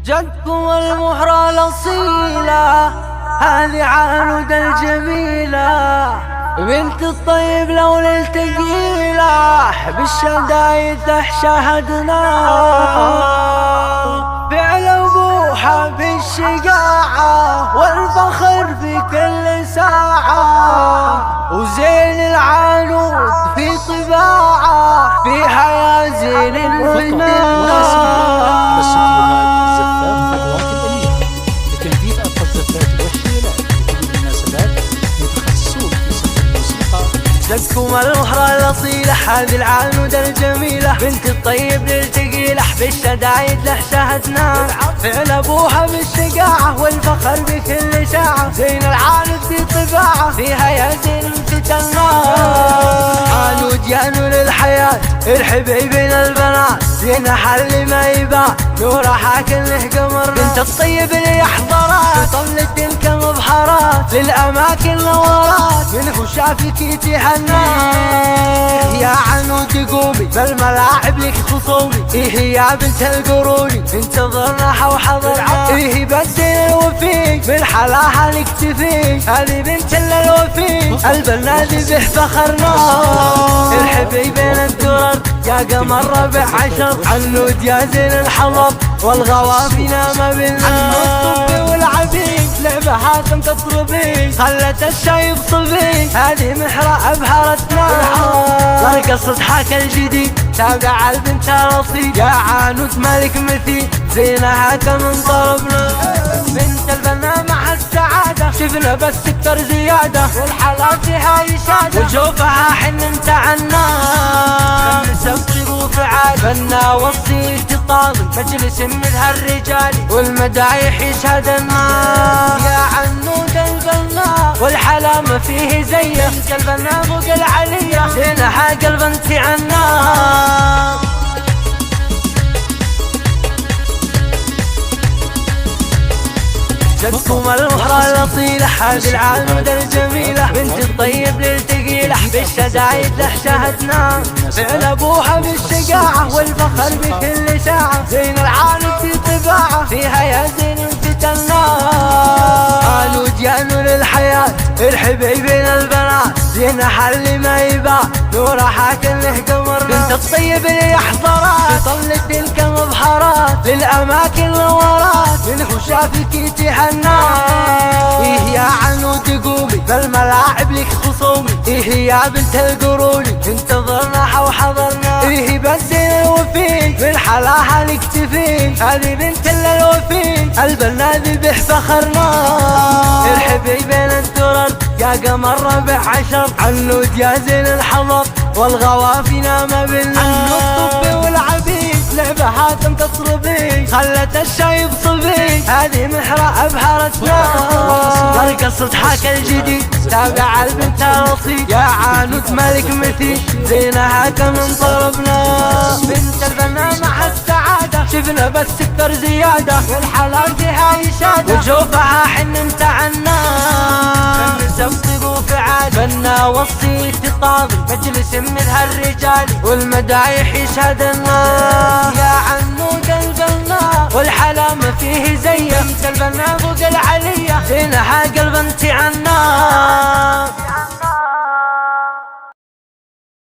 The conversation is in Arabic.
جدكم المهرة الأصيلة، هذه عانود الجميلة، بنت الطيب لو الثقيلة، بالشدايد شاهدنا فعل أبوها بالشجاعة والفخر في كل ساعة، وزين العانود في طباعه فيها يا زين الفنان. جدكم المهرة الأصيلة، هذه العانود الجميلة، بنت الطيب للثقيلة، بالشدايد له شاهدنا فعل أبوها بالشجاعة والفخر بكل ساعة، زين العانود في طباعه فيها يا زين فتنا. عانود يا نور الحياة الحبيبين البنات، زين حل ما يباع نورها كله قمر، بنت الطيب اللي يحضرات طلت تلك مبحرات للأماكن نورات، منه شافك تهنى يا عنود قومي بالملاعب لك خصومي، إيه يا بنت القروني انتظرنا وحضرنا، إيه بالزين الوفي بالحلاها نكتفي، هذه بنت الوفي البنادي به فخرنا، الحبيبين الدرر يا قمر ربع عشر، عنود يا زين الحضر والغوافي نام بالنار، الطب والعبيد لعبهاتم تطربي، خلت الشايب صبي هذه محرة أبهرتنا، رقصت حاك الجديد تابع البنت الأصيل، يا عانود مالك مثيل زينها كمن طربنا، بنت البنا مع السعادة شفنا بس سكر زيادة، والحلا فيها يشادة وجوفها حن انت عنا، نسبق فعال بنا وصي تطاضي مجلس من هالرجال والمدايح يشهدنا، يا عنود البنا والحلا ما فيه زيه، قلبنا فوق العلية زينها قلب انت عنا. جدكم المهرة الأصيلة، هذه العانود الجميلة، بنت الطيب للثقيلة، بالشدايد له شاهدنا فعل أبوها بالشجاعة والفخر بكل ساعة، زين العانود في طباعه فيها يا زين فتنا. عانود يا نور الحياة الحبيبين البنات، زين حل ما يباع نورها كله قمر، بنت الطيب اللي يحضرات طلت تلك مبحرات للأماكن نورات، منه شافك تهنى إيه يا عنود قومي بالملاعب لك خصومي، إيه يا بنت القروني انتظرنا وحضرنا، إيه بالزين الوفي بالحلاها نكتفي، هذه بنت الوفي البنادي به فخرنا، الحبيبين الدرر يا قمر ربع عشر، عنود يا زين الحضر والغوافي نام بالنار، الطب والعبيد لعبهاتم تطربي، خلت الشايب صبي هذه محرة أبهرتنا، رقصت حاك الجديد تابع البنت الأصيل، يا عانود مالك مثيل زينها كمن طربنا، بنت البنا مع السعادة شفنا بس سكر زيادة، والحلال فيها يشادة وجوفها حن انت عنا، نسبق فعال بنا وصي تطاضي مجلس من هالرجال والمدايح يشهدنا، يا عنود البنا والحلا ما فيه زيه، بنت البنا فوق العلية زينها قلب انت عنا.